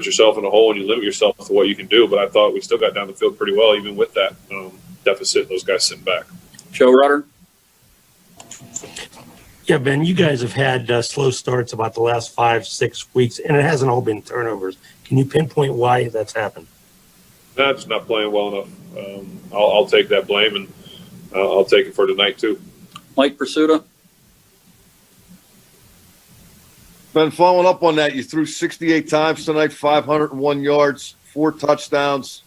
yourself in a hole and you limit yourself to what you can do. But I thought we still got down the field pretty well, even with that deficit and those guys sitting back. Joe Rutter. Yeah, Ben, you guys have had slow starts about the last 5-6 weeks, and it hasn't all been turnovers. Can you pinpoint why that's happened? Just not playing well enough. I'll take that blame, and I'll take it for tonight too. Mike Pursuta. Ben, following up on that, you threw 68 times tonight, 501 yards, 4 touchdowns,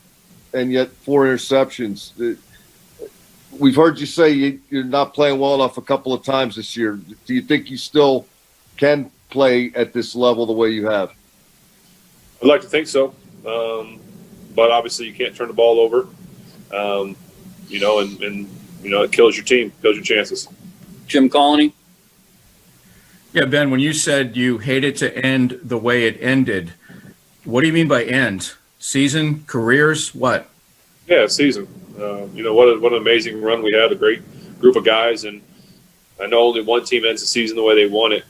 and yet 4 interceptions. We've heard you say you're not playing well enough a couple of times this year. Do you think you still can play at this level the way you have? I'd like to think so, but obviously you can't turn the ball over. And it kills your team, kills your chances. Jim Colony. Yeah, Ben, when you said you hate it to end the way it ended, what do you mean by end? Season, careers, what? Yeah, season. What an amazing run we had, a great group of guys, and I know only one team ends the season the way they want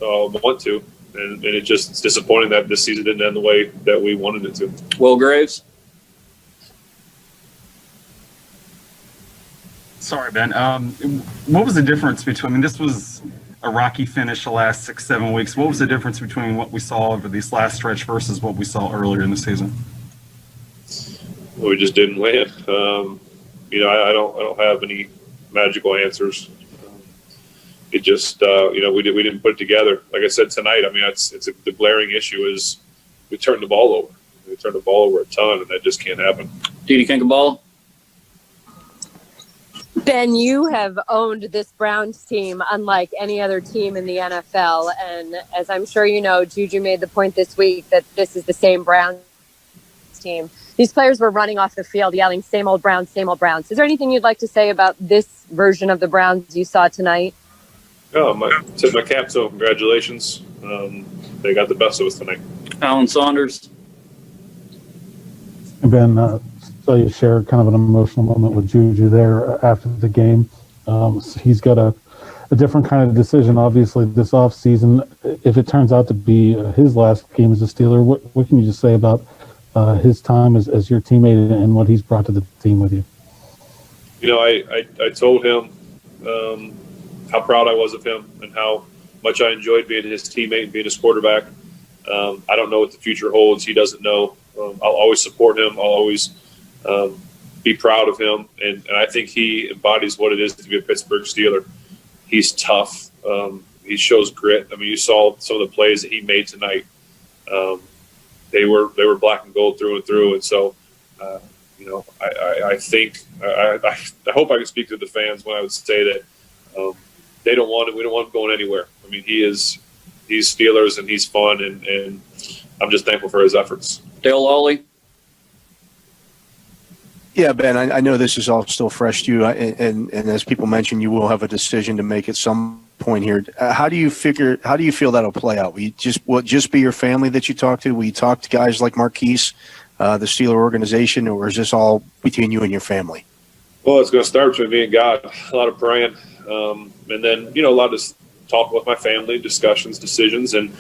to, and it's disappointing that this season didn't end the way that we wanted it to. Will Graves. Sorry, Ben. What was the difference between, this was a rocky finish the last 6-7 weeks. What was the difference between what we saw over this last stretch versus what we saw earlier in the season? We just didn't win. I don't have any magical answers. It just, we didn't put it together. Like I said tonight, I mean, the glaring issue is we turned the ball over. We turned the ball over a ton, and that just can't happen. Didi Kinkabala. Ben, you have owned this Browns team unlike any other team in the NFL. And as I'm sure you know, Juju made the point this week that this is the same Browns team. These players were running off the field yelling, same old Browns, same old Browns. Is there anything you'd like to say about this version of the Browns you saw tonight? Tip my cap to them. Congratulations. They got the best of us tonight. Alan Saunders. Ben, so you shared kind of an emotional moment with Juju there after the game. He's got a different kind of decision, obviously, this offseason. If it turns out to be his last game as a Steeler, what can you just say about his time as your teammate and what he's brought to the team with you? I told him how proud I was of him and how much I enjoyed being his teammate and being his quarterback. I don't know what the future holds. He doesn't know. I'll always support him. I'll always be proud of him. And I think he embodies what it is to be a Pittsburgh Steeler. He's tough. He shows grit. I mean, you saw some of the plays that he made tonight. They were black and gold through and through. And so, I think I hope I can speak to the fans when I would say that they don't want him. We don't want him going anywhere. I mean, he's Steelers and he's fun, and I'm just thankful for his efforts. Dale Lawley. Yeah, Ben, I know this is all still fresh to you, and as people mentioned, you will have a decision to make at some point here. How do you feel that'll play out? Will it just be your family that you talk to? Will you talk to guys like Marquise, the Steeler organization, or is this all between you and your family? Well, it's going to start between me and God. A lot of praying, and then a lot of talk with my family, discussions, decisions, and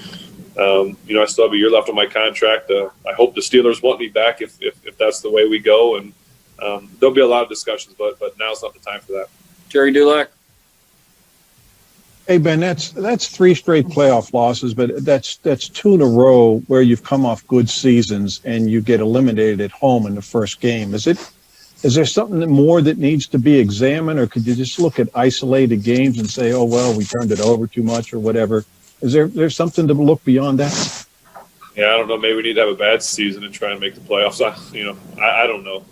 I still have a year left on my contract. I hope the Steelers want me back if that's the way we go, and there'll be a lot of discussions, but now's not the time for that. Jerry Dulac. Hey, Ben, that's 3 straight playoff losses, but that's 2 in a row where you've come off good seasons and you get eliminated at home in the first game. Is there something more that needs to be examined, or could you just look at isolated games and say, oh, well, we turned it over too much or whatever? Is there something to look beyond that? Yeah, I don't know. Maybe we need to have a bad season and try and make the playoffs. I don't know.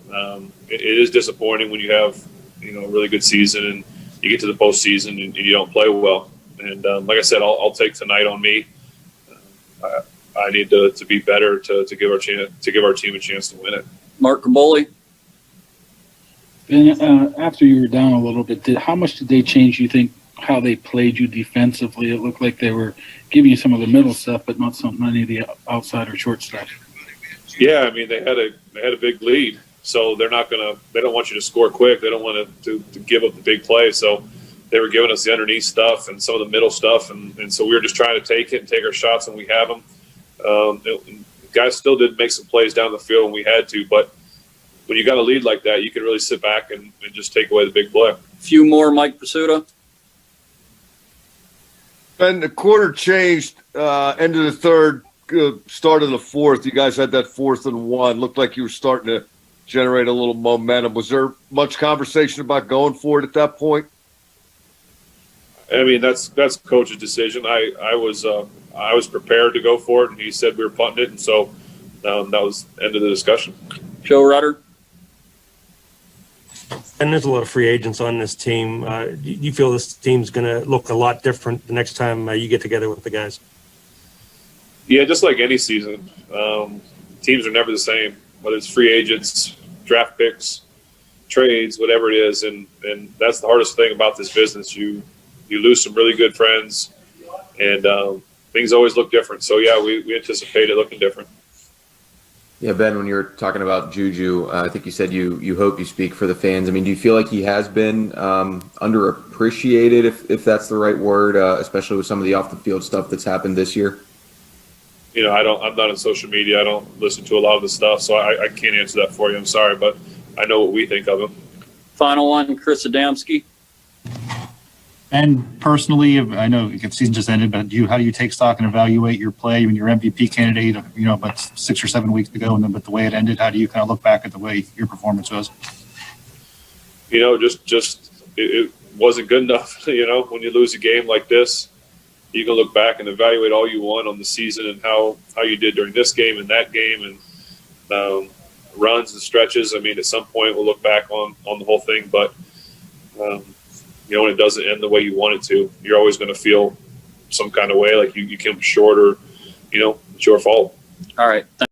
It is disappointing when you have, a really good season and you get to the postseason and you don't play well. And like I said, I'll take tonight on me. I need to be better to give our team a chance to win it. Mark Caboli. After you were down a little bit, how much did they change, you think, how they played you defensively? It looked like they were giving you some of the middle stuff, but not any of the outside or short stuff. Yeah, I mean, they had a big lead, so they don't want you to score quick. They don't want to give up the big play. So they were giving us the underneath stuff and some of the middle stuff, and so we were just trying to take our shots when we have them. guys still did make some plays down the field when we had to, but when you got a lead like that, you can really sit back and just take away the big play. Few more, Mike Pursuta. And the quarter changed, end of the third, start of the fourth. You guys had that 4th and 1. Looked like you were starting to generate a little momentum. Was there much conversation about going for it at that point? I mean, that's coach's decision. I was prepared to go for it, and he said we were punting it, and so that was the end of the discussion. Joe Rudder. And there's a lot of free agents on this team. Do you feel this team's going to look a lot different the next time you get together with the guys? Yeah, just like any season, teams are never the same, whether it's free agents, draft picks, trades, whatever it is. And that's the hardest thing about this business. You lose some really good friends, and things always look different. So, yeah, we anticipate it looking different. Yeah, Ben, when you were talking about Juju, I think you said you hope you speak for the fans. I mean, do you feel like he has been underappreciated, if that's the right word, especially with some of the off-the-field stuff that's happened this year? You know, I'm not on social media. I don't listen to a lot of the stuff, so I can't answer that for you. I'm sorry, but I know what we think of him. Final one, Chris Adamski. And personally, I know the season just ended, but how do you take stock and evaluate your play? I mean, your MVP candidate, about 6 or 7 weeks ago, and then but the way it ended, how do you kind of look back at the way your performance was? You know, just it wasn't good enough. You know, when you lose a game like this, you can look back and evaluate all you want on the season and how you did during this game and that game and runs and stretches. I mean, at some point we'll look back on the whole thing, but you know, when it doesn't end the way you want it to, you're always going to feel some kind of way, like you came short or, you know, it's your fault. All right. Thank